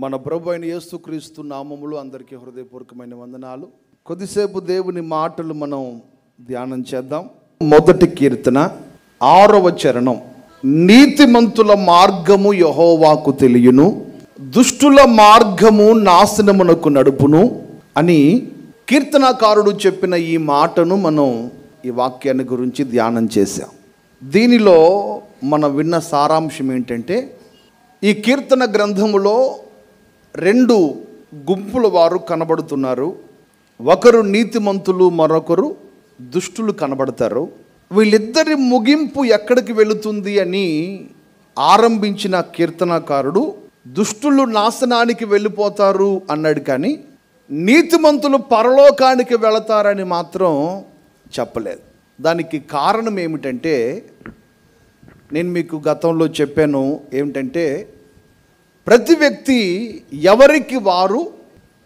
మన ప్రభు అయిన యేసుక్రీస్తు నామములో అందరికీ హృదయపూర్వకమైన వందనాలు. కొద్దిసేపు దేవుని మాటలు మనం ధ్యానం చేద్దాం. మొదటి కీర్తన 6వ చరణం. నీతిమంతుల మార్గము యెహోవాకు తెలియును, దుష్టుల మార్గము నాశనమునకు నడుపును అని కీర్తనకారుడు చెప్పిన ఈ మాటను మనం ఈ వాక్యాన్ని గురించి ధ్యానం చేశాం. దీనిలో మనం విన్న సారాంశం ఏంటంటే, ఈ కీర్తన గ్రంథములో 2 గుంపుల వారు కనబడుతున్నారు. ఒకరు నీతిమంతులు, మరొకరు దుష్టులు కనబడతారు. వీళ్ళిద్దరి ముగింపు ఎక్కడికి వెళుతుంది అని ఆరంభించిన కీర్తనకారుడు దుష్టులు నాశనానికి వెళ్ళిపోతారు అన్నాడు, కానీ నీతిమంతులు పరలోకానికి వెళతారని మాత్రం చెప్పలేదు. దానికి కారణం ఏమిటంటే, నేను మీకు గతంలో చెప్పాను ఏమిటంటే, ప్రతి వ్యక్తి ఎవరికి వారు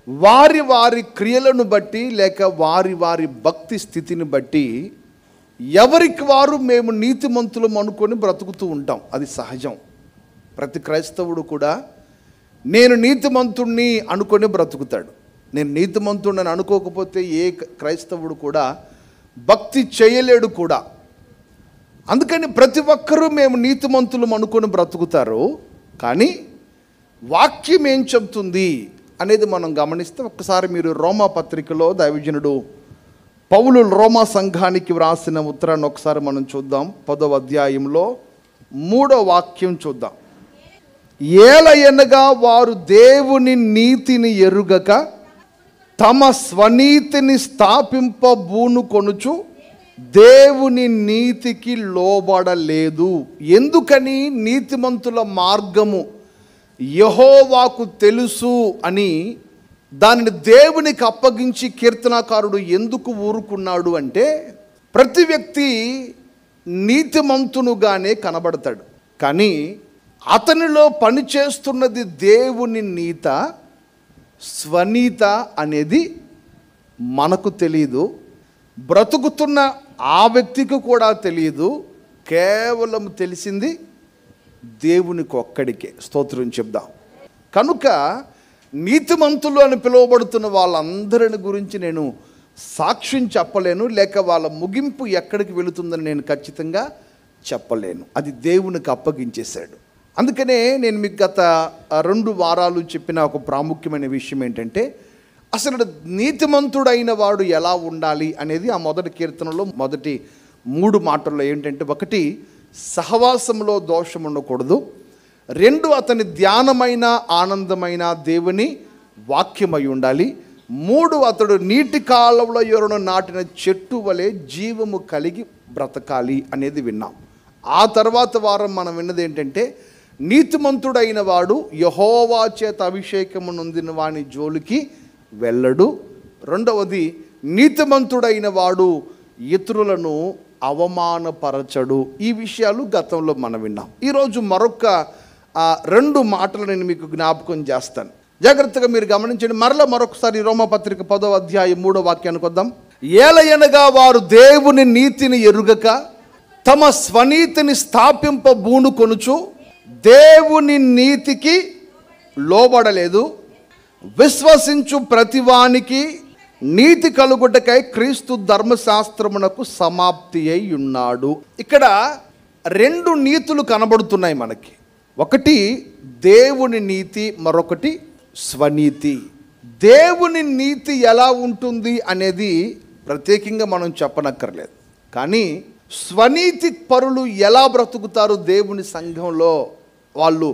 వారి వారి క్రియలను బట్టి లేక వారి వారి భక్తి స్థితిని బట్టి ఎవరికి వారు మేము నీతిమంతులం అనుకొని బ్రతుకుతూ ఉంటాం. అది సహజం. ప్రతి క్రైస్తవుడు కూడా నేను నీతిమంతుణ్ణి అనుకొని బ్రతుకుతాడు. నేను నీతిమంతుడిని అనుకోకపోతే ఏ క్రైస్తవుడు కూడా భక్తి చేయలేడు కూడా. అందుకని ప్రతి ఒక్కరూ మేము నీతిమంతులం అనుకొని బ్రతుకుతారు. కానీ వాక్యం ఏం చెబుతుంది అనేది మనం గమనిస్తే, ఒక్కసారి మీరు రోమా పత్రికలో దైవజనుడు పౌలు రోమా సంఘానికి వ్రాసిన ఉత్తరాన్ని ఒకసారి మనం చూద్దాం. 10వ అధ్యాయంలో 3వ వాక్యం చూద్దాం. ఏలయనగా వారు దేవుని నీతిని ఎరుగక తమ స్వనీతిని స్థాపింపబూనుకొనుచు దేవుని నీతికి లోబడలేదు. ఎందుకని? నీతిమంతుల మార్గము యెహోవాకు తెలుసు అని దానిని దేవునికి అప్పగించి కీర్తనకారుడు ఎందుకు ఊరుకున్నాడు అంటే, ప్రతి వ్యక్తి నీతిమంతునుగానే కనబడతాడు, కానీ అతనిలో పనిచేస్తున్నది దేవుని నీత, స్వనీత అనేది మనకు తెలియదు. బ్రతుకుతున్న ఆ వ్యక్తికి కూడా తెలియదు. కేవలం తెలిసింది దేవునికి ఒక్కడికే. స్తోత్రం చెప్దాం. కనుక నీతిమంతులు అని పిలువబడుతున్న వాళ్ళందరిని గురించి నేను సాక్ష్యం చెప్పలేను, లేక వాళ్ళ ముగింపు ఎక్కడికి వెళుతుందని నేను ఖచ్చితంగా చెప్పలేను. అది దేవునికి అప్పగించేశాడు. అందుకనే నేను మీకు గత 2 వారాలు చెప్పిన ఒక ప్రాముఖ్యమైన విషయం ఏంటంటే, అసలు నీతిమంతుడైన వాడు ఎలా ఉండాలి అనేది ఆ మొదటి కీర్తనలో మొదటి 3 మాటల్లో ఏంటంటే, 1 సహవాసంలో దోషం ఉండకూడదు, 2 అతని ధ్యానమైన ఆనందమైన దేవుని వాక్యమై ఉండాలి, 3 అతడు నీటి కాలంలో ఎవరు నాటిన చెట్టు వలె జీవము కలిగి బ్రతకాలి అనేది విన్నాం. ఆ తర్వాత వారం మనం విన్నది ఏంటంటే, నీతిమంతుడైన వాడు యెహోవా చేత అభిషేకము నొందిన వాని జోలికి వెళ్ళడు. 2వది, నీతిమంతుడైన వాడు ఇతరులను అవమానపరచడు. ఈ విషయాలు గతంలో మనం విన్నాం. ఈరోజు మరొక 2 మాటలు నేను మీకు జ్ఞాపకం చేస్తాను. జాగ్రత్తగా మీరు గమనించండి. మరొకసారి రోమపత్రిక 10వ అధ్యాయం 3వ వాక్యానికి వద్దాం. ఏలయనగా వారు దేవుని నీతిని ఎరుగక తమ స్వనీతిని స్థాపింపబూనుకొనుచు దేవుని నీతికి లోబడలేదు. విశ్వసించు ప్రతివానికి నీతి కలుగుటకై క్రీస్తు ధర్మశాస్త్రమునకు సమాప్తి అయి ఉన్నాడు. ఇక్కడ 2 నీతులు కనబడుతున్నాయి మనకి. ఒకటి దేవుని నీతి, మరొకటి స్వనీతి. దేవుని నీతి ఎలా ఉంటుంది అనేది ప్రత్యేకంగా మనం చెప్పనక్కర్లేదు, కానీ స్వనీతి పరులు ఎలా బ్రతుకుతారు దేవుని సంఘంలో? వాళ్ళు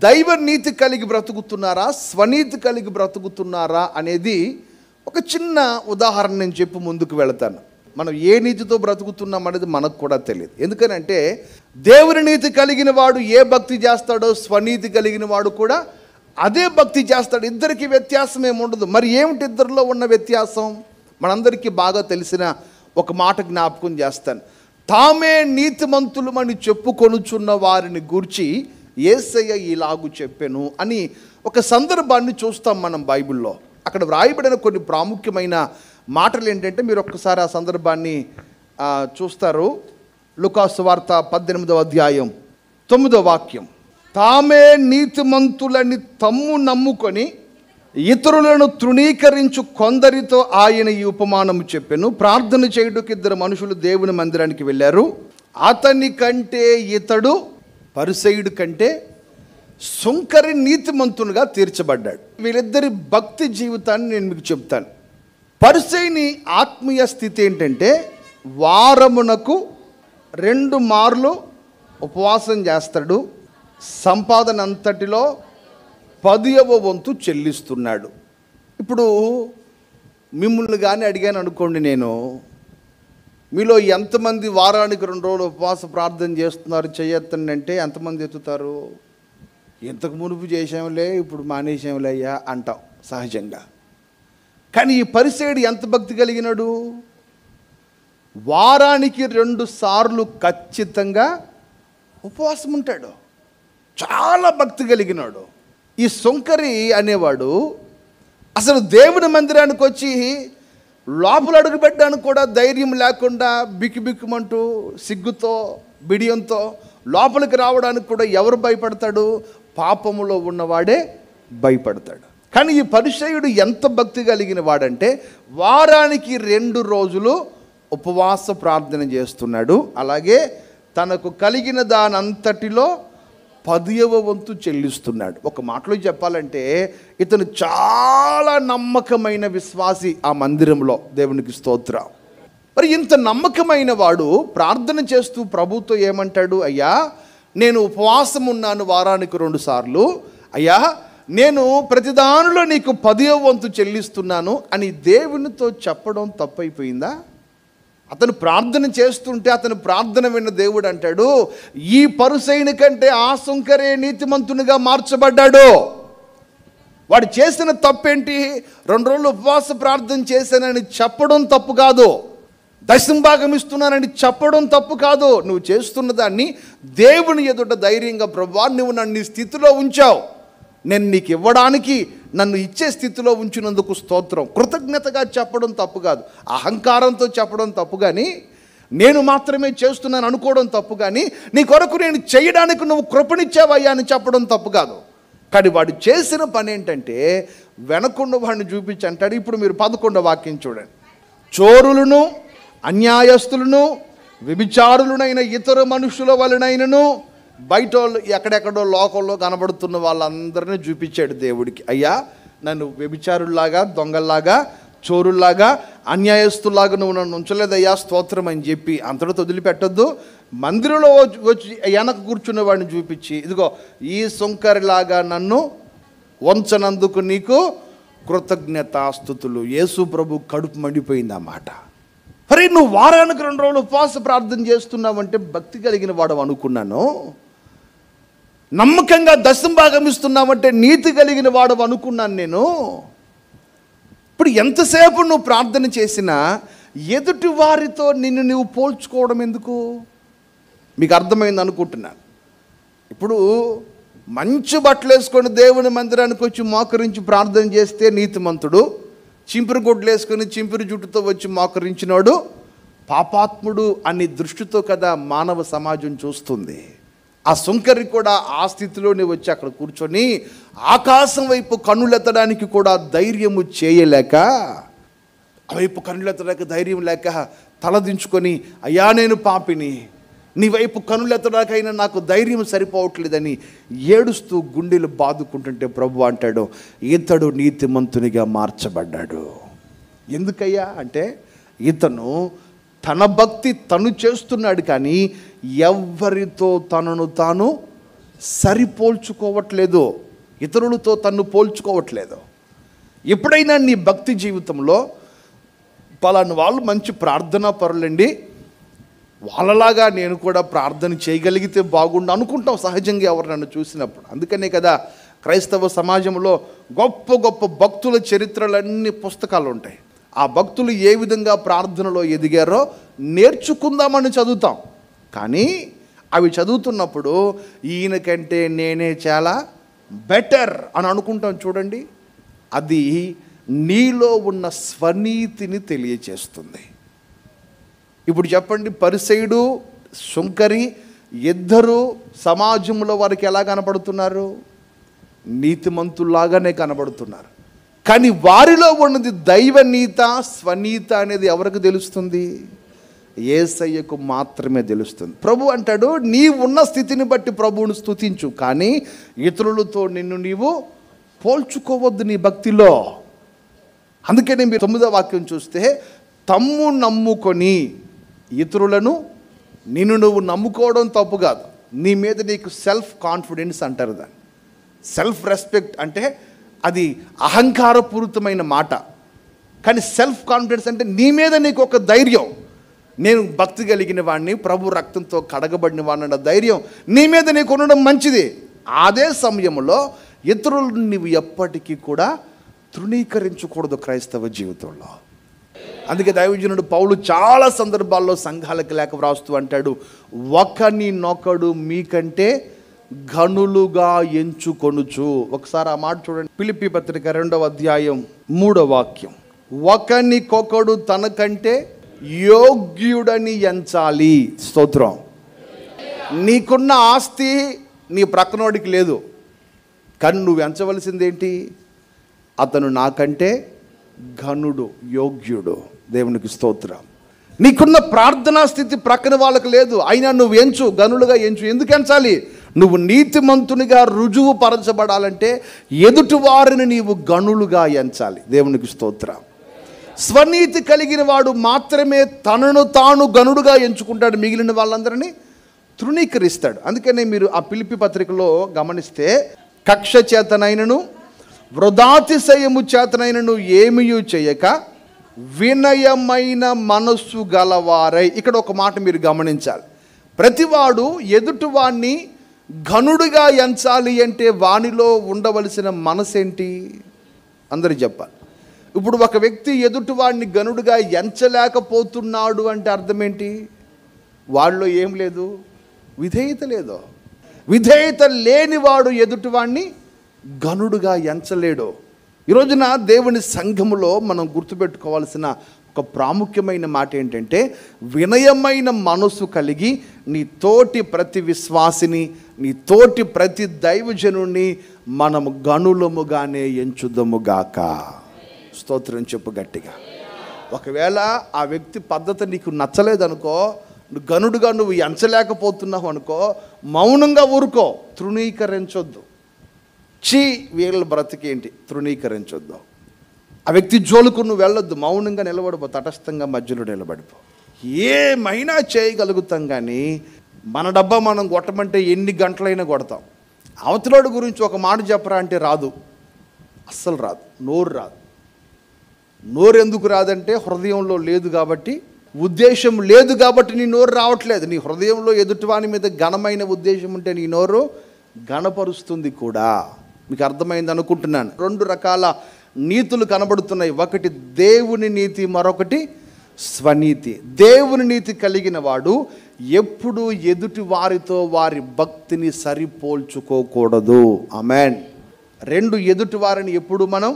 దైవ నీతి కలిగి బ్రతుకుతున్నారా, స్వనీతి కలిగి బ్రతుకుతున్నారా అనేది ఒక చిన్న ఉదాహరణ నేను చెప్పి ముందుకు వెళతాను. మనం ఏ నీతితో బ్రతుకుతున్నాం అనేది మనకు కూడా తెలియదు. ఎందుకనంటే, దేవుని నీతి కలిగిన వాడు ఏ భక్తి చేస్తాడో స్వనీతి కలిగిన వాడు కూడా అదే భక్తి చేస్తాడు. ఇద్దరికి వ్యత్యాసం ఏముండదు. మరి ఏమిటి ఇద్దరిలో ఉన్న వ్యత్యాసం? మనందరికీ బాగా తెలిసిన ఒక మాట జ్ఞాపకం చేస్తాను. తామే నీతిమంతులమని చెప్పుకొనుచున్న వారిని గూర్చి యేసయ్య ఇలాగు చెప్పెను అని ఒక సందర్భాన్ని చూస్తాం మనం బైబిల్లో. అక్కడ వ్రాయబడిన కొన్ని ప్రాముఖ్యమైన మాటలు ఏంటంటే, మీరు ఒక్కసారి ఆ సందర్భాన్ని చూస్తారు. లూకా సువార్త 18వ అధ్యాయం 9వ వాక్యం. తామే నీతిమంతులని తమ్ము నమ్ముకొని ఇతరులను తృణీకరించు కొందరితో ఆయన ఈ ఉపమానము చెప్పెను. ప్రార్థన చేయుటకు ఇద్దరు మనుషులు దేవుని మందిరానికి వెళ్ళారు. అతని కంటే ఇతడు పరిసయ్యుడి కంటే సుంకరి నీతిమంతునిగా తీర్చబడ్డాడు. వీళ్ళిద్దరి భక్తి జీవితాన్ని నేను మీకు చెప్తాను. పరిసయ్యుని ఆత్మీయ స్థితి ఏంటంటే వారమునకు 2 మార్లు ఉపవాసం చేస్తాడు. సంపాదన అంతటిలో 10వ వంతు చెల్లిస్తున్నాడు. ఇప్పుడు మిమ్మల్ని కానీ అడిగాను అనుకోండి, నేను మీలో ఎంతమంది వారానికి 2 రోజులు ఉపవాస ప్రార్థన చేస్తున్నారు చేయొద్దండి అంటే ఎంతమంది ఎత్తుతారు? ఇంతకు మునుపు చేసాములే, ఇప్పుడు మానేసాములే అయ్యా అంటాం సహజంగా. కానీ ఈ పరిసయ్యుడు ఎంత భక్తి కలిగినాడు? వారానికి 2 సార్లు ఖచ్చితంగా ఉపవాసం ఉంటాడు. చాలా భక్తి కలిగినాడు. ఈ సుంకరి అనేవాడు అసలు దేవుని మందిరానికి వచ్చి లోపల అడుగు పెట్టడానికి కూడా ధైర్యం లేకుండా బిక్కుబిక్కుమంటూ సిగ్గుతో బిడియంతో లోపలికి రావడానికి కూడా ఎవరు భయపడతాడు? పాపములో ఉన్నవాడే భయపడతాడు. కానీ ఈ పరిసయ్యుడు ఎంత భక్తి కలిగిన వాడంటే వారానికి 2 రోజులు ఉపవాస ప్రార్థన చేస్తున్నాడు. అలాగే తనకు కలిగిన దానంతటిలో 10వ వంతు చెల్లిస్తున్నాడు. ఒక మాటలో చెప్పాలంటే ఇతను చాలా నమ్మకమైన విశ్వాసి ఆ మందిరంలో. దేవునికి స్తోత్రం. మరి ఇంత నమ్మకమైన వాడు ప్రార్థన చేస్తూ ప్రభుతో ఏమంటాడు? అయ్యా, నేను ఉపవాసం ఉన్నాను వారానికి 2 సార్లు. అయ్యా, నేను ప్రతిదానిలో నీకు 10వ వంతు చెల్లిస్తున్నాను అని దేవునితో చెప్పడం తప్పైపోయిందా? అతను ప్రార్థన చేస్తుంటే అతను ప్రార్థన విన్న దేవుడు అంటాడు, ఈ పరిసయ్యుని కంటే ఆ సుంకరే నీతిమంతునిగా మార్చబడ్డాడు. వాడు చేసిన తప్పేంటి? 2 రోజులు ఉపవాస ప్రార్థన చేశానని చెప్పడం తప్పు కాదు. దశంభాగం ఇస్తున్నానని చెప్పడం తప్పు కాదు. నువ్వు చేస్తున్న దాన్ని దేవుని ఎదుట ధైర్యంగా, ప్రభువా నువ్వు నన్ను ఈ స్థితిలో ఉంచావు, నేను నీకు ఇవ్వడానికి నన్ను ఇచ్చే స్థితిలో ఉంచినందుకు స్తోత్రం, కృతజ్ఞతగా చెప్పడం తప్పు కాదు. అహంకారంతో చెప్పడం తప్పు, కానీ నేను మాత్రమే చేస్తున్నాను అనుకోవడం తప్పు, కానీ నీ కొరకు నేను చేయడానికి నువ్వు కృపణిచ్చావయ్యా అని చెప్పడం తప్పు కాదు. కానీ వాడు చేసిన పని ఏంటంటే వెనకుండా వాడిని చూపించి అంటాడు. ఇప్పుడు మీరు 11వ వాక్యం చూడండి. చోరులను, అన్యాయస్తులను, వ్యభిచారులనైన ఇతర మనుషుల వలనైనను బయట వాళ్ళు ఎక్కడెక్కడో లోకంలో కనబడుతున్న వాళ్ళందరినీ చూపించాడు దేవుడికి. అయ్యా, నన్ను వ్యభిచారుల్లాగా, దొంగల్లాగా, చోరుల్లాగా, అన్యాయస్తుల్లాగా నువ్వు నన్ను ఉంచలేదయ్యా, స్తోత్రం అని చెప్పి అంతటితో వదిలిపెట్టొద్దు. మందిరంలో వచ్చి వెనక కూర్చున్న వాడిని చూపించి, ఇదిగో ఈ సుంకరిలాగా నన్ను వంచనందుకు నీకు కృతజ్ఞతాస్తుతులు. యేసు ప్రభు కడుపు మండిపోయింది అన్నమాట. మరి నువ్వు వారానికి 2 రోజులు ఉపవాస ప్రార్థన చేస్తున్నావంటే భక్తి కలిగిన వాడు అనుకున్నాను. నమ్మకంగా దశంభాగం ఇస్తున్నావంటే నీతి కలిగిన వాడు అనుకున్నాను నేను. ఇప్పుడు ఎంతసేపు నువ్వు ప్రార్థన చేసినా ఎదుటి వారితో నిన్ను నువ్వు పోల్చుకోవడం ఎందుకు? మీకు అర్థమైంది అనుకుంటున్నాను. ఇప్పుడు మంచి బట్టలు వేసుకొని దేవుని మందిరానికి వచ్చి మోకరించి ప్రార్థన చేస్తే నీతిమంతుడు, చింపిరి గుడ్లు వేసుకొని చింపిరి జుట్టుతో వచ్చి మోకరించినాడు పాపాత్ముడు అనే దృష్టితో కదా మానవ సమాజం చూస్తుంది. ఆ సుంకరి కూడా ఆ స్థితిలోనే వచ్చి అక్కడ కూర్చొని ఆకాశం వైపు కన్నులెత్తడానికి కూడా ధైర్యము చేయలేక, ఆ వైపు కన్నులెత్తడానికి ధైర్యం లేక తలదించుకొని, అయ్యా నేను పాపిని, నీ వైపు కన్నులెత్తడానికైనా నాకు ధైర్యం సరిపోవట్లేదని ఏడుస్తూ గుండెలు బాదుకుంటుంటే ప్రభు అంటాడు, ఇతడు నీతిమంతునిగా మార్చబడ్డాడు. ఎందుకయ్యా అంటే ఇతను తన భక్తి తను చేస్తున్నాడు, కానీ ఎవరితో తనను తాను సరిపోల్చుకోవట్లేదు, ఇతరులతో తను పోల్చుకోవట్లేదు. ఎప్పుడైనా నీ భక్తి జీవితంలో పలానా వాళ్ళు మంచి ప్రార్థనా పరులండి, వాళ్ళలాగా నేను కూడా ప్రార్థన చేయగలిగితే బాగుండు అనుకుంటాం సహజంగా ఎవరు నన్ను చూసినప్పుడు. అందుకనే కదా క్రైస్తవ సమాజంలో గొప్ప గొప్ప భక్తుల చరిత్రలన్నీ పుస్తకాలు ఉంటాయి. ఆ భక్తులు ఏ విధంగా ప్రార్థనలో ఎదిగారో నేర్చుకుందామని చదువుతాం. కానీ అవి చదువుతున్నప్పుడు ఈయనకంటే నేనే చాలా బెటర్ అని అనుకుంటాం చూడండి. అది నీలో ఉన్న స్వనీతిని తెలియచేస్తుంది. ఇప్పుడు చెప్పండి, పరిసయ్యుడు సుంకరి ఇద్దరు సమాజంలో వారికి ఎలా కనబడుతున్నారు? నీతిమంతుల్లాగానే కనబడుతున్నారు. కానీ వారిలో ఉన్నది దైవనీత, స్వనీత అనేది ఎవరికి తెలుస్తుంది? యేసయ్యకు మాత్రమే తెలుస్తుంది. ప్రభు అంటాడు, నీవు ఉన్న స్థితిని బట్టి ప్రభువును స్తుతించు, కానీ ఇతరులతో నిన్ను నీవు పోల్చుకోవద్దు నీ భక్తిలో. అందుకని మీరు 9వ వాక్యం చూస్తే, తమ్ము నమ్ముకొని ఇతరులను, నిన్ను నువ్వు నమ్ముకోవడం తప్పు కాదు, నీ మీద నీకు సెల్ఫ్ కాన్ఫిడెన్స్ అంటారు దాన్ని. సెల్ఫ్ రెస్పెక్ట్ అంటే అది అహంకారపూరితమైన మాట. కానీ సెల్ఫ్ కాన్ఫిడెన్స్ అంటే నీ మీద నీకు ఒక ధైర్యం, నేను భక్తి కలిగిన వాడిని, ప్రభు రక్తంతో కడగబడిన వాడిని అన్న ధైర్యం నీ మీద నీకు ఉండడం మంచిది. అదే సమయంలో ఇతరులను నీవు ఎప్పటికీ కూడా తృణీకరించకూడదు క్రైస్తవ జీవితంలో. అందుకే దైవజనుడు పౌలు చాలా సందర్భాల్లో సంఘాలకు లేఖ వ్రాస్తూ అంటాడు, ఒకనినొకడు మీకంటే ఘనులుగా ఎంచుకొనుచు. ఒకసారి ఆ మాట చూడండి, ఫిలిప్పీ పత్రిక 2వ అధ్యాయం 3వ వాక్యం. ఒకనికొకడు తనకంటే యోగ్యుడని ఎంచాలి. స్తోత్రం. నీకున్న ఆస్తి నీ ప్రక్కనోడికి లేదు, కానీ నువ్వు ఎంచవలసిందేంటి? అతను నాకంటే ఘనుడు, యోగ్యుడు. దేవునికి స్తోత్రం. నీకున్న ప్రార్థనా స్థితి ప్రక్కన వాళ్ళకి లేదు, అయినా నువ్వు ఎంచు, గనులుగా ఎంచు. ఎందుకు ఎంచాలి? నువ్వు నీతిమంతునిగా రుజువు పరచబడాలంటే ఎదుటి వారిని నీవు గనులుగా ఎంచాలి. దేవునికి స్తోత్రం. స్వనీతి కలిగిన వాడు మాత్రమే తనను తాను గనుడుగా ఎంచుకుంటాడు, మిగిలిన వాళ్ళందరినీ తృణీకరిస్తాడు. అందుకనే మీరు ఆ ఫిలిప్పీ పత్రికలో గమనిస్తే, కక్ష చేతనైనను వృధాతిశయము చేతనైనను ఏమీ చేయక వినయమైన మనస్సు గలవారై. ఇక్కడ ఒక మాట మీరు గమనించాలి. ప్రతివాడు ఎదుటివాణ్ణి ఘనుడిగా ఎంచాలి అంటే వానిలో ఉండవలసిన మనసు ఏంటి? అందరూ చెప్పాలి. ఇప్పుడు ఒక వ్యక్తి ఎదుటివాడిని గనుడుగా ఎంచలేకపోతున్నాడు అంటే అర్థం ఏంటి? వాళ్ళలో ఏం లేదు? విధేయత లేదు. విధేయత లేనివాడు ఎదుటివాడిని గనుడుగా ఎంచలేడు. ఈరోజున దేవుని సంఘములో మనం గుర్తుపెట్టుకోవాల్సిన ఒక ప్రాముఖ్యమైన మాట ఏంటంటే, వినయమైన మనసు కలిగి నీ తోటి ప్రతి విశ్వాసిని, నీ తోటి ప్రతి దైవజనుని మనము గనులముగానే ఎంచుదముగాక. స్తోత్రం చెప్పు గట్టిగా. ఒకవేళ ఆ వ్యక్తి పద్ధతి నీకు నచ్చలేదనుకో, నువ్వు గనుడుగా నువ్వు ఎంచలేకపోతున్నావు అనుకో, మౌనంగా ఊరుకో, తృణీకరించొద్దు. వీళ్ళ బ్రతికేంటి, తృణీకరించొద్దు. ఆ వ్యక్తి జోలుకు నువ్వు వెళ్ళొద్దు, మౌనంగా నిలబడిపో, తటస్థంగా మధ్యలో నిలబడిపో. ఏమైనా చేయగలుగుతాం, కానీ మన డబ్బా మనం కొట్టమంటే ఎన్ని గంటలైనా కొడతాం. అవతలోడి గురించి ఒక మాట చెప్పరా అంటే రాదు, అస్సలు రాదు. నోరు రాదు. నోరు ఎందుకు రాదంటే హృదయంలో లేదు కాబట్టి, ఉద్దేశం లేదు కాబట్టి నీ నోరు రావట్లేదు. నీ హృదయంలో ఎదుటివాని మీద ఘనమైన ఉద్దేశం ఉంటే నీ నోరు ఘనపరుస్తుంది కూడా. మీకు అర్థమైంది అనుకుంటున్నాను. 2 రకాల నీతులు కనబడుతున్నాయి. ఒకటి దేవుని నీతి, మరొకటి స్వనీతి. దేవుని నీతి కలిగిన వాడు ఎప్పుడు ఎదుటి వారితో వారి భక్తిని సరిపోల్చుకోకూడదు. ఆమేన్. 2, ఎదుటి వారిని ఎప్పుడు మనం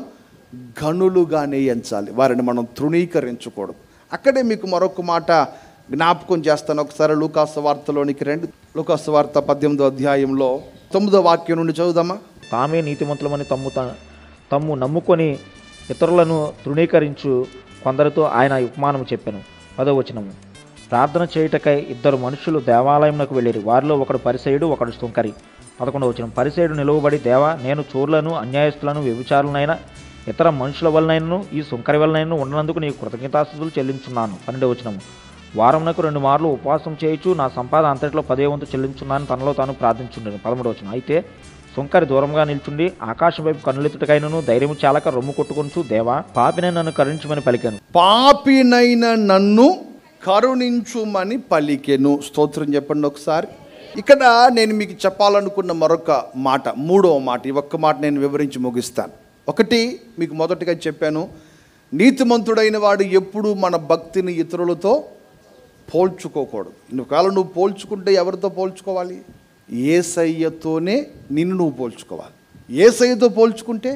గనులుగానే ఎంచాలి, వారిని మనం తృణీకరించకూడదు. అక్కడే మీకు మరొక మాట జ్ఞాపకం చేస్తాను. ఒకసారి లూకాసు వార్తలోనికి రండి. లూకాసు వార్త 18వ అధ్యాయంలో 9వ వాక్యం నుండి చదువుదామా. తామే నీతిమంతులమని తమ్ము నమ్ముకొని ఇతరులను తృణీకరించు కొందరితో ఆయన ఉపమానము చెప్పెను. 10వ వచనము. ప్రార్థన చేయుటకై 2 మనుషులు దేవాలయమునకు వెళ్ళిరి. వారిలో ఒకడు పరిసయుడు, ఒకడు సుంకరి. 11వ వచనం. పరిసయుడు నిలువబడి, దేవా, నేను చోరులను, అన్యాయస్తులను, వ్యభిచారులనైనా ఇతర మనుషుల వలనైనను ఈ సుంకరి వలనైనను ఉన్నందుకు నీకు కృతజ్ఞతాస్తుతులు చెల్లించున్నాను. 12వ వచనము. వారమునకు 2 మార్లు ఉపవాసం చేయుచు నా సంపాదన అంతటిలో 10వ వంతు చెల్లించున్నాను తనలో తాను ప్రార్థించుండెను. 13వ వచనం. అయితే సుంకరి దూరంగా నిల్చుండి ఆకాశం వైపు కన్నులెత్తుటకైనను ధైర్యము చాలక రొమ్ము కొట్టుకొనుచు, దేవా, పాపినైన నన్ను కరుణించమని పలికెను. పాపినైన నన్ను కరుణించుమని పలికెను. స్తోత్రం చెప్పండి ఒకసారి. ఇక్కడ నేను మీకు చెప్పాలనుకున్న మరొక మాట, 3వ మాట. ఈ ఒక్క మాట నేను వివరించి ముగిస్తాను. ఒకటి మీకు మొదటగా చెప్పాను, నీతిమంతుడైన వాడు ఎప్పుడు మన భక్తిని ఇతరులతో పోల్చుకోకూడదు. ఒకవేళ నువ్వు పోల్చుకుంటే ఎవరితో పోల్చుకోవాలి? యేసయ్యతోనే నిన్ను నువ్వు పోల్చుకోవాలి. యేసయ్యతో పోల్చుకుంటే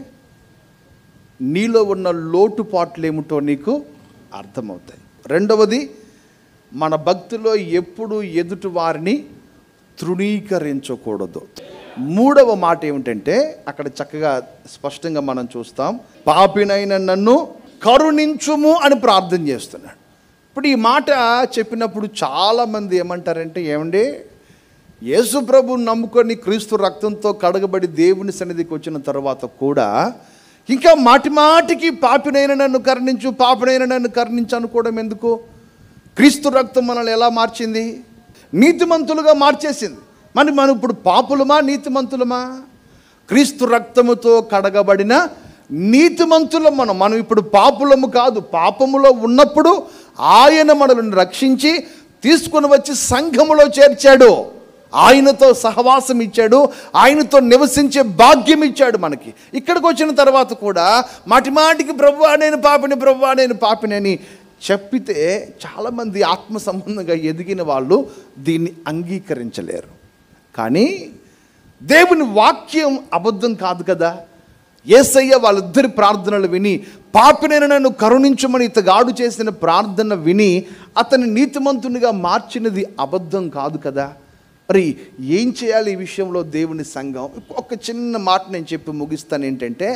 నీలో ఉన్న లోటుపాట్లు ఏమిటో నీకు అర్థమవుతాయి. రెండవది, మన భక్తిలో ఎప్పుడు ఎదుటి వారిని తృణీకరించకూడదు. మూడవ మాట ఏమిటంటే అక్కడ చక్కగా స్పష్టంగా మనం చూస్తాం, పాపినైన నన్ను కరుణించుము అని ప్రార్థన చేస్తున్నాడు. ఇప్పుడు ఈ మాట చెప్పినప్పుడు చాలామంది ఏమంటారంటే, ఏమండి యేసు ప్రభువుని నమ్ముకొని క్రీస్తు రక్తంతో కడగబడి దేవుని సన్నిధికి వచ్చిన తర్వాత కూడా ఇంకా మాటి మాటికి పాపినైన నన్ను కరుణించు, పాపినైన నన్ను కరుణించు అనుకోవడం ఎందుకు? క్రీస్తు రక్తం మనల్ని ఎలా మార్చింది? నీతిమంతులుగా మార్చేసింది. మనం ఇప్పుడు పాపులమా నీతిమంతులమా? క్రీస్తు రక్తముతో కడగబడిన నీతిమంతులం. మనం ఇప్పుడు పాపులము కాదు. పాపములో ఉన్నప్పుడు ఆయన మనల్ని రక్షించి తీసుకుని వచ్చి సంఘములో చేర్చాడు, ఆయనతో సహవాసం ఇచ్చాడు, ఆయనతో నివసించే భాగ్యం ఇచ్చాడు మనకి. ఇక్కడికి వచ్చిన తర్వాత కూడా మాటిమాటికి ప్రభువా నేను పాపిని, ప్రభువా నేను పాపిని అని చెప్పితే చాలామంది ఆత్మ సంబంధంగా ఎదిగిన వాళ్ళు దీన్ని అంగీకరించలేరు. కానీ దేవుని వాక్యం అబద్ధం కాదు కదా. యేసయ్య వాళ్ళిద్దరి ప్రార్థనలు విని పాపినైన నన్ను కరుణించమని ఇతగాడు చేసిన ప్రార్థన విని అతని నీతిమంతునిగా మార్చినది అబద్ధం కాదు కదా. మరి ఏం చేయాలి ఈ విషయంలో దేవుని సంఘం? ఒక చిన్న మాట నేను చెప్పి ముగిస్తాను. ఏంటంటే,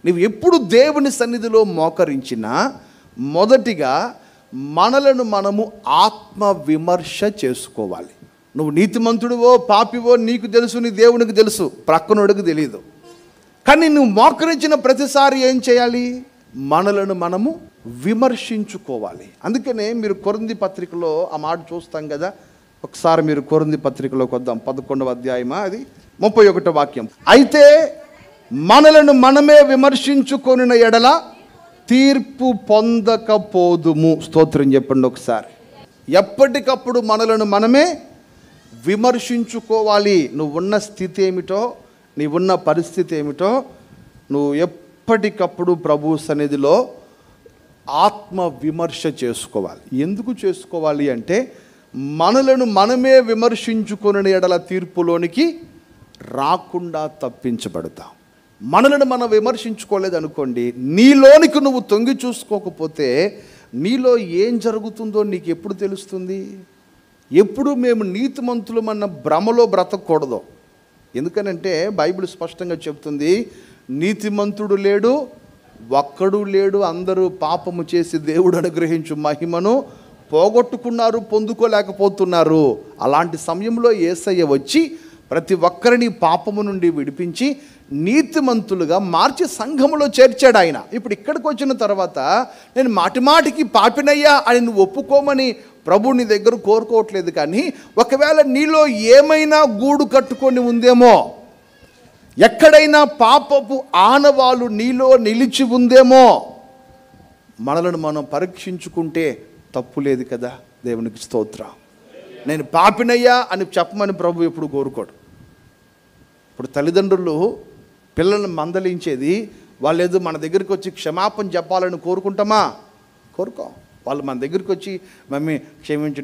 నువ్వు ఎప్పుడు దేవుని సన్నిధిలో మోకరించినా మొదటిగా మనలను మనము ఆత్మ విమర్శ చేసుకోవాలి. నువ్వు నీతిమంతుడివో పాపివో నీకు తెలుసు, నీ దేవునికి తెలుసు, ప్రక్కనోడికి తెలియదు. కానీ నువ్వు మోకరించిన ప్రతిసారి ఏం చేయాలి? మనలను మనము విమర్శించుకోవాలి. అందుకనే మీరు కొరింథీ పత్రికలో ఆ మాట చూస్తాం కదా. ఒకసారి మీరు కొరింథీ పత్రికలోకి వద్దాం. 11వ అధ్యాయమా, అది 31వ వాక్యం. అయితే మనలను మనమే విమర్శించుకొనిన ఎడల తీర్పు పొందకపోదుము. స్తోత్రం చెప్పండి ఒకసారి. ఎప్పటికప్పుడు మనలను మనమే విమర్శించుకోవాలి. నువ్వున్న స్థితి ఏమిటో, నీవున్న పరిస్థితి ఏమిటో నువ్వు ఎప్పటికప్పుడు ప్రభు సన్నిధిలో ఆత్మ విమర్శ చేసుకోవాలి. ఎందుకు చేసుకోవాలి అంటే, మనలను మనమే విమర్శించుకుని ఎడల తీర్పులోనికి రాకుండా తప్పించబడతాం. మనలను మనం విమర్శించుకోలేదనుకోండి, నీలోనికి నువ్వు తొంగి చూసుకోకపోతే నీలో ఏం జరుగుతుందో నీకు ఎప్పుడు తెలుస్తుంది? ఎప్పుడు మేము నీతిమంతులమన్న భ్రమలో బ్రతకూడదు. ఎందుకనంటే బైబిల్ స్పష్టంగా చెప్తుంది, నీతిమంతుడు లేడు, ఒక్కడు లేడు, అందరూ పాపము చేసి దేవుడు అనుగ్రహించు మహిమను పోగొట్టుకున్నారు, పొందుకోలేకపోతున్నారు. అలాంటి సమయంలో యేసయ్య వచ్చి ప్రతి ఒక్కరిని పాపము నుండి విడిపించి నీతిమంతులుగా మార్చి సంఘములో చేర్చాడు ఆయన. ఇప్పుడు ఇక్కడికి వచ్చిన తర్వాత నేను మాటిమాటికి పాపినయ్యా అని నువ్వు ఒప్పుకోమని ప్రభు నీ దగ్గర కోరుకోవట్లేదు. కానీ ఒకవేళ నీలో ఏమైనా గూడు కట్టుకొని ఉందేమో, ఎక్కడైనా పాపపు ఆనవాళ్ళు నీలో నిలిచి ఉందేమో, మనలను మనం పరీక్షించుకుంటే తప్పు లేదు కదా. దేవునికి స్తోత్రం. నేను పాపినయ్యా అని చెప్పమని ప్రభు ఎప్పుడు కోరుకోడు. ఇప్పుడు తల్లిదండ్రులు పిల్లల్ని మందలించేది వాళ్ళు ఏదో మన దగ్గరికి వచ్చి క్షమాపణ చెప్పాలని కోరుకుంటామా? కోరుకో. వాళ్ళు మన దగ్గరికి వచ్చి మమ్మీ క్షమించు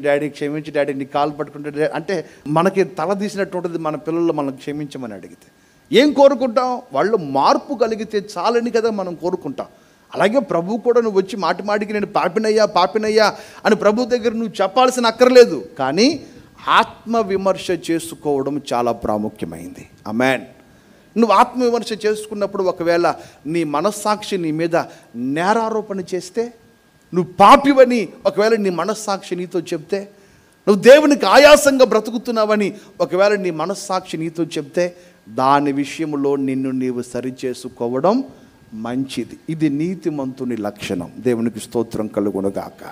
డాడీ నీ కాలు పట్టుకుంటే అంటే మనకి తల తీసినట్టు ఉంటుంది. మన పిల్లలు మనం క్షమించమని అడిగితే ఏం కోరుకుంటాం? వాళ్ళు మార్పు కలిగితే చాలని కదా మనం కోరుకుంటాం. అలాగే ప్రభు కూడా నువ్వు వచ్చి మాటికి నేను పాపినయ్యా అని ప్రభు దగ్గర నువ్వు చెప్పాల్సిన అక్కర్లేదు. కానీ ఆత్మ విమర్శ చేసుకోవడం చాలా ప్రాముఖ్యమైంది. ఆమేన్. నువ్వు ఆత్మవిమర్శ చేసుకున్నప్పుడు ఒకవేళ నీ మనస్సాక్షి నీ మీద నేరారోపణ చేస్తే, నువ్వు పాపివని ఒకవేళ నీ మనస్సాక్షి నీతో చెప్తే, నువ్వు దేవునికి ఆయాసంగా బ్రతుకుతున్నావని ఒకవేళ నీ మనస్సాక్షి నీతో చెప్తే, దాని విషయంలో నిన్ను నీవు సరిచేసుకోవడం మంచిది. ఇది నీతిమంతుని లక్షణం. దేవునికి స్తోత్రం కలుగునుగాక.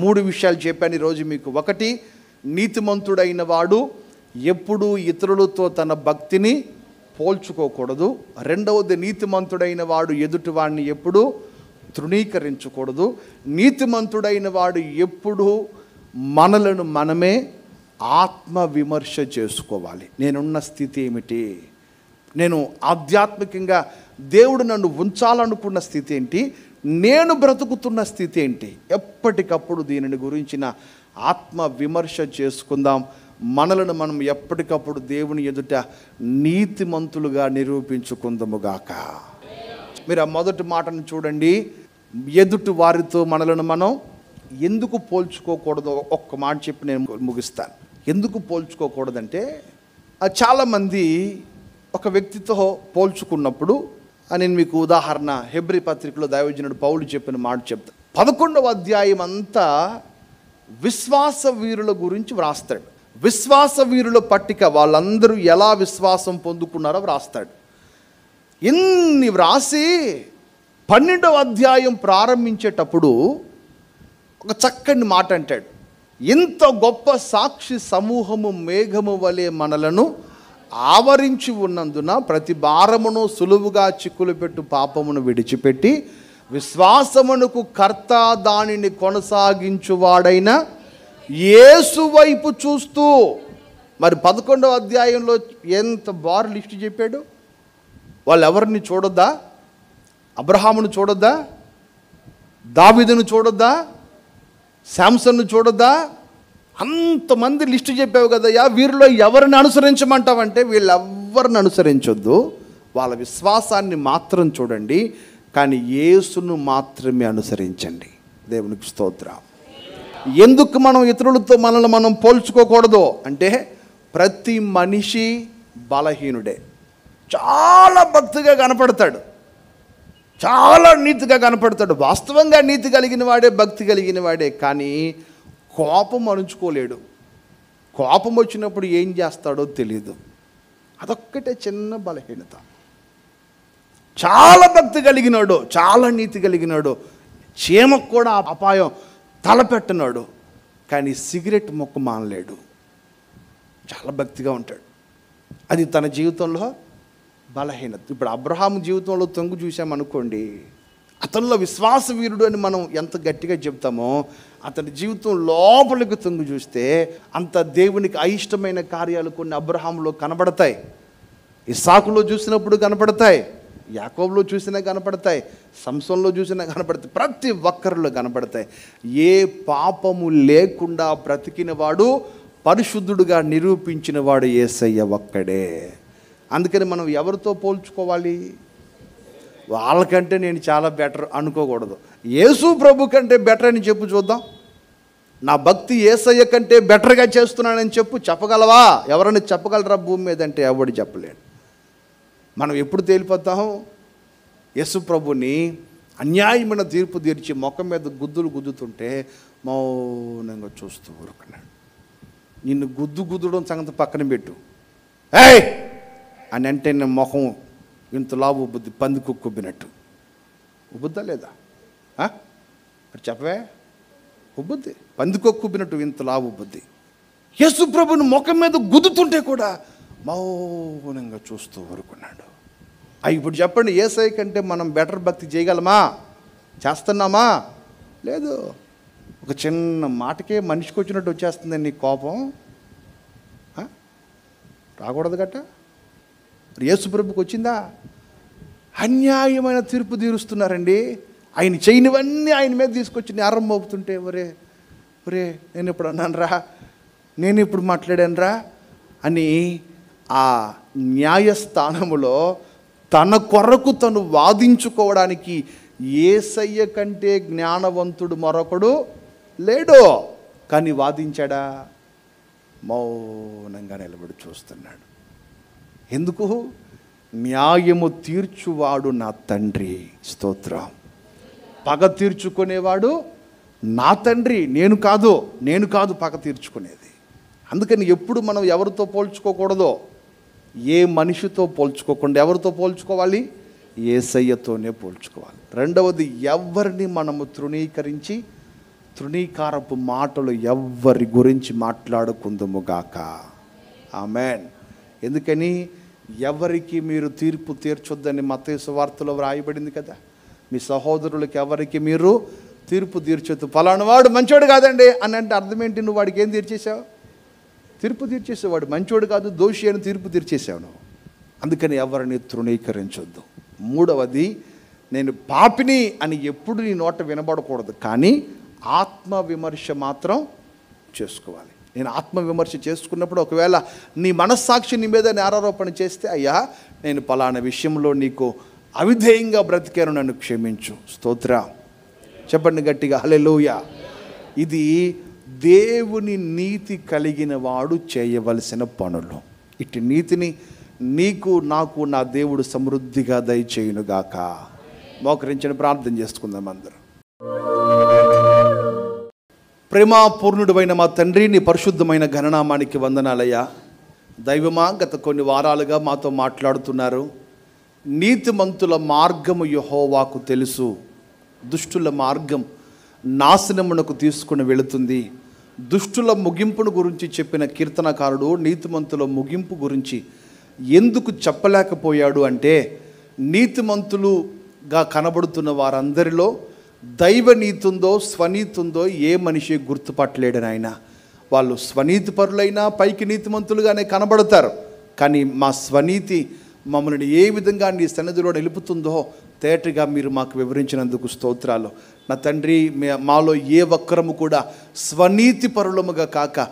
3 విషయాలు చెప్పాను ఈరోజు మీకు. 1, నీతిమంతుడైన వాడు ఎప్పుడూ ఇతరులతో తన భక్తిని పోల్చుకోకూడదు. 2వది, నీతిమంతుడైన వాడు ఎదుటివాడిని ఎప్పుడూ తృణీకరించకూడదు. నీతిమంతుడైన వాడు ఎప్పుడూ మనలను మనమే ఆత్మ విమర్శ చేసుకోవాలి. నేనున్న స్థితి ఏమిటి? నేను ఆధ్యాత్మికంగా దేవుడు నన్ను ఉంచాలనుకున్న స్థితి ఏంటి? నేను బ్రతుకుతున్న స్థితి ఏంటి? ఎప్పటికప్పుడు దీనిని గురించిన ఆత్మ విమర్శ చేసుకుందాం. మనలను మనం ఎప్పటికప్పుడు దేవుని ఎదుట నీతిమంతులుగా నిరూపించుకుందాముగాక. మీరు ఆ మొదటి మాటను చూడండి. ఎదుటి వారితో మనలను మనం ఎందుకు పోల్చుకోకూడదో ఒక్క మాట చెప్పి నేను ముగిస్తాను. ఎందుకు పోల్చుకోకూడదంటే చాలామంది ఒక వ్యక్తితో పోల్చుకున్నప్పుడు నేను మీకు ఉదాహరణ హెబ్రీ పత్రికలో దైవజనుడు పౌలు చెప్పిన మాట చెప్తాను. 11వ అధ్యాయం అంతా విశ్వాస వీరుల గురించి వ్రాస్తాడు. విశ్వాస వీరుల పట్టిక, వాళ్ళందరూ ఎలా విశ్వాసం పొందుకున్నారో వ్రాస్తాడు. ఇన్ని వ్రాసి 12వ అధ్యాయం ప్రారంభించేటప్పుడు ఒక చక్కని మాట అంటాడు. ఇంత గొప్ప సాక్షి సమూహము మేఘము వలె మనలను ఆవరించి ఉన్నందున ప్రతి భారమును సులువుగా చిక్కులు పెట్టు పాపమును విడిచిపెట్టి విశ్వాసమునకు కర్త దానిని కొనసాగించువాడైన యేసు వైపు చూస్తూ, మరి 11వ అధ్యాయంలో ఎంత బారు లిస్ట్ చెప్పాడు. వాళ్ళు ఎవరిని చూడొద్దా? అబ్రహామును చూడొద్దా? దావీదును చూడొద్దా? శాంసన్ను చూడొద్దా? అంతమంది లిస్టు చెప్పావు కదయ్యా, వీరిలో ఎవరిని అనుసరించమంటావంటే వీళ్ళెవ్వరిని అనుసరించొద్దు, వాళ్ళ విశ్వాసాన్ని మాత్రం చూడండి, కానీ యేసును మాత్రమే అనుసరించండి. దేవునికి స్తోత్రం. ఎందుకు మనం ఇతరులతో మనల్ని మనం పోల్చుకోకూడదు అంటే, ప్రతి మనిషి బలహీనుడే. చాలా భక్తిగా కనపడతాడు, చాలా నీతిగా కనపడతాడు, వాస్తవంగా నీతి కలిగిన వాడే, భక్తి కలిగిన వాడే, కానీ కోపం అణుచుకోలేడు. కోపం వచ్చినప్పుడు ఏం చేస్తాడో తెలియదు. అదొక్కటే చిన్న బలహీనత. చాలా భక్తి కలిగినాడు, చాలా నీతి కలిగినాడు, చీమకు కూడా అపాయం తలపెట్టనాడు, కానీ సిగరెట్ మొక్క మానలేడు. చాలా భక్తిగా ఉంటాడు. అది తన జీవితంలో బలహీనత. ఇప్పుడు అబ్రహాము జీవితంలో తొంగు చూసామనుకోండి, అతనిలో విశ్వాస వీరుడు అని మనం ఎంత గట్టిగా చెప్తామో, అతని జీవితం లోపలికి తొంగు చూస్తే అంత దేవునికి అయిష్టమైన కార్యాలు కొన్ని అబ్రహాములో కనబడతాయి. ఇస్సాకులో చూసినప్పుడు కనపడతాయి, యాకోబులో చూసినా కనపడతాయి, సంసోన్లో చూసినా కనపడతాయి, ప్రతి ఒక్కరిలో కనపడతాయి. ఏ పాపము లేకుండా బ్రతికిన వాడు, పరిశుద్ధుడుగా నిరూపించిన వాడు యేసయ్య ఒక్కడే. అందుకని మనం ఎవరితో పోల్చుకోవాలి? వాళ్ళకంటే నేను చాలా బెటర్ అనుకోకూడదు. యేసు ప్రభు కంటే బెటర్ అని చెప్పు చూద్దాం. నా భక్తి యేసయ్య కంటే బెటర్గా చేస్తున్నానని చెప్పగలవా? ఎవరైనా చెప్పగలరా భూమి మీద అంటే? ఎవడు చెప్పలేడు. మనం ఎప్పుడు తేలిపోతాం? యేసు ప్రభుని అన్యాయమైన తీర్పు తీర్చి ముఖం మీద గుద్దులు గుద్దుతుంటే మౌనంగా చూస్తూ ఊరుకున్నాడు. నిన్ను గుద్దడం సంగతి పక్కన పెట్టు, ఏయ్ అని అంటే నేను ముఖం ఇంతలా ఉబ్బుద్ది, పంది కుక్కుబ్బినట్టు. ఉబ్బుద్దా లేదా? మరి చెప్పవే, ఉబ్బుద్ది, పంది కుక్కుబ్బినట్టు ఇంతలా ఉబ్బుద్ది. యేసు ప్రభుని ముఖం మీద గుద్దుతుంటే కూడా మౌనంగా చూస్తూ ఊరుకున్నాడు. ఇప్పుడు చెప్పండి, యేసయ్య కంటే మనం బెటర్ భక్తి చేయగలమా? చేస్తున్నామా? లేదు. ఒక చిన్న మాటకే మనిషికి వచ్చినట్టు వచ్చేస్తుందండి నీ కోపం. రాకూడదు గట్ట. యేసు ప్రభుకి వచ్చిందా? అన్యాయమైన తీర్పు తీరుస్తున్నారండి. ఆయన చేయనివన్నీ ఆయన మీద తీసుకొచ్చి నేరం మోపుతుంటే, ఒరే నేను ఇప్పుడు అన్నానురా, నేను ఇప్పుడు మాట్లాడానురా అని ఆ న్యాయస్థానములో తన కొరకు తను వాదించుకోవడానికి యేసయ్య కంటే జ్ఞానవంతుడు మరొకడు లేడు. కానీ వాదించాడా? మౌనంగా నిలబడి చూస్తున్నాడు. ఎందుకు? న్యాయము తీర్చువాడు నా తండ్రి. స్తోత్రం. పగ తీర్చుకునేవాడు నా తండ్రి, నేను కాదు పగ తీర్చుకునేది. అందుకని ఎప్పుడు మనం ఎవరితో పోల్చుకోకూడదో, ఏ మనిషితో పోల్చుకోకుండా ఎవరితో పోల్చుకోవాలి? యేసయ్యతోనే పోల్చుకోవాలి. రెండవది, ఎవరిని మనము తృణీకరించి తృణీకారపు మాటలు ఎవ్వరి గురించి మాట్లాడుకుందుముగాక. ఆమేన్. ఎందుకని? ఎవరికి మీరు తీర్పు తీర్చొద్దని మత్తయి సువార్తలో వ్రాయబడింది కదా. మీ సహోదరులకి ఎవరికి మీరు తీర్పు తీర్చొద్దు. ఫలానా వాడు మంచోడు కాదండి అని అంటే అర్థం ఏంటి? నువ్వు వాడికి ఏం తీర్చేసావు? తీర్పు తీర్చేసావు. వాడు మంచోడు కాదు, దోషి అని తీర్పు తీర్చేసావు నువ్వు. అందుకని ఎవరిని తృణీకరించొద్దు. మూడవది, నేను పాపిని అని ఎప్పుడు నీ నోట వినబడకూడదు, కానీ ఆత్మవిమర్శ మాత్రం చేసుకోవాలి. నేను ఆత్మవిమర్శ చేసుకున్నప్పుడు ఒకవేళ నీ మనస్సాక్షి నీ మీద నేరారోపణ చేస్తే, అయ్యా నేను పలానా విషయంలో నీకు అవిధేయంగా బ్రతికాను, నన్ను క్షమించు. స్తోత్రం. చెప్పండి గట్టిగా హల్లెలూయా. ఇది దేవుని నీతి కలిగిన వాడు చేయవలసిన పనులు. ఇటు నీతిని నీకు నాకు నా దేవుడు సమృద్ధిగా దయచేయునుగాక. మోకరించిన ప్రార్థన చేసుకుందాం అందరం. ప్రేమాపూర్ణుడైన మా తండ్రి, నీ పరిశుద్ధమైన ఘననామానికి వందనాలయ్యా. దైవమా, గత కొన్ని వారాలుగా మాతో మాట్లాడుతున్నారు. నీతిమంతుల మార్గము యెహోవాకు తెలుసు, దుష్టుల మార్గం నాశనమునకు తీసుకుని వెళుతుంది. దుష్టుల ముగింపును గురించి చెప్పిన కీర్తనకారుడు నీతిమంతుల ముగింపు గురించి ఎందుకు చెప్పలేకపోయాడు అంటే, నీతిమంతులుగా కనబడుతున్న వారందరిలో దైవ నీతుందో స్వనీతుందో ఏ మనిషి గుర్తుపట్టలేడని ఆయన. వాళ్ళు స్వనీతి పరులైనా పైకి నీతిమంతులుగానే కనబడతారు, కానీ మా స్వనీతి మమ్మల్ని ఏ విధంగా నీ సన్నిధిలో నిలుపుతుందో తేటగా మీరు మాకు వివరించినందుకు స్తోత్రాలు. నా తండ్రి, మాలో ఏ ఒక్కరము కూడా స్వనీతి పరులముగా కాక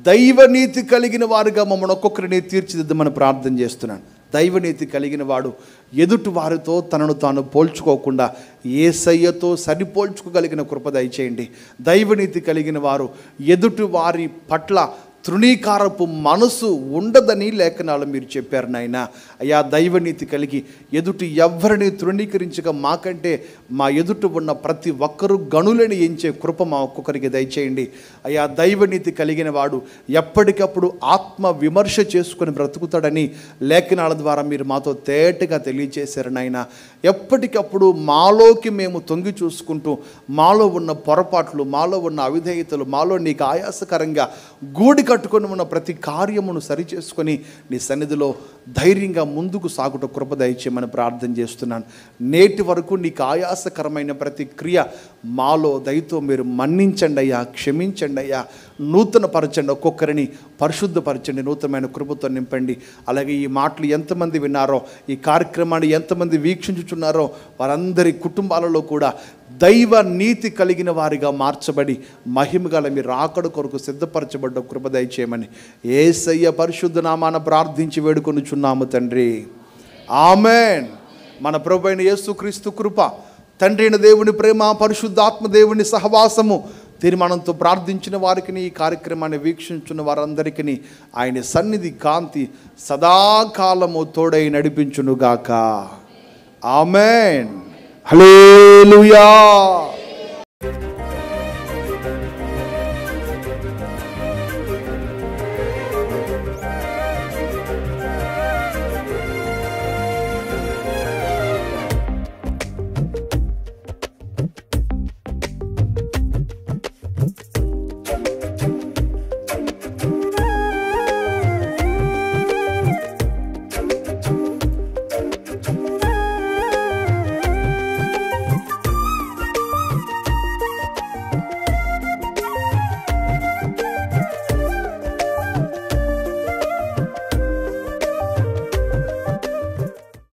దైవనీతి కలిగిన వారుగా మమ్మల్ని ఒక్కొక్కరిని తీర్చిదిద్దమని ప్రార్థన చేస్తున్నాను. దైవనీతి కలిగిన వాడు ఎదుటి వారితో తనను తాను పోల్చుకోకుండా యేసయ్యతో సరిపోల్చుకోగలిగిన కృప దయచేయండి. దైవనీతి కలిగిన వారు ఎదుటి వారి పట్ల తృణీకారపు మనసు ఉండదని లేఖనాలు మీరు చెప్పారు నాయన. అయ్యా, దైవనీతి కలిగి ఎదుటి ఎవ్వరిని తృణీకరించక మాకంటే మా ఎదుట ఉన్న ప్రతి ఒక్కరూ గనులని ఎంచే కృప మా ఒక్కొక్కరికి దయచేయండి. అయ్యా, దైవనీతి కలిగిన వాడు ఎప్పటికప్పుడు ఆత్మ విమర్శ చేసుకుని బ్రతుకుతాడని లేఖనాల ద్వారా మీరు మాతో తేటగా తెలియజేశారు నాయన. ఎప్పటికప్పుడు మాలోకి మేము తొంగి చూసుకుంటూ మాలో ఉన్న పొరపాట్లు, మాలో ఉన్న అవిధేయతలు, మాలో నీకు ఆయాసకరంగా గూడి కట్టుకొని ఉన్న ప్రతి కార్యమును సరిచేసుకొని నీ సన్నిధిలో ధైర్యంగా ముందుకు సాగుట కృప దయచేయమని ప్రార్థన చేస్తున్నాను. నేటి వరకు నీకు ఆయాసకరమైన ప్రతి క్రియ మాలో దయతో మీరు మన్నించండి అయ్యా, క్షమించండి అయ్యా, నూతన పరచండి, ఒక్కొక్కరిని పరిశుద్ధపరచండి, నూతనమైన కృపతో నింపండి. అలాగే ఈ మాటలు ఎంతమంది విన్నారో, ఈ కార్యక్రమాన్ని ఎంతమంది వీక్షించుచున్నారో వారందరి కుటుంబాలలో కూడా దైవ నీతి కలిగిన వారిగా మార్చబడి మహిమగల మీ రాకడ కొరకు సిద్ధపరచబడ్డ కృప దయచేయమని యేసయ్య పరిశుద్ధ నామాన ప్రార్థించి వేడుకొనుచున్నాము తండ్రి. ఆమేన్. మన ప్రభువైన యేసుక్రీస్తు కృప, తండ్రి అయిన దేవుని ప్రేమ, పరిశుద్ధాత్మ దేవుని సహవాసము తీర్మానంతో ప్రార్థించిన వారికి, ఈ కార్యక్రమాన్ని వీక్షించున్న వారందరికీ ఆయన సన్నిధి కాంతి సదాకాలము తోడై నడిపించునుగాక. ఆమేన్. హల్లెలూయా.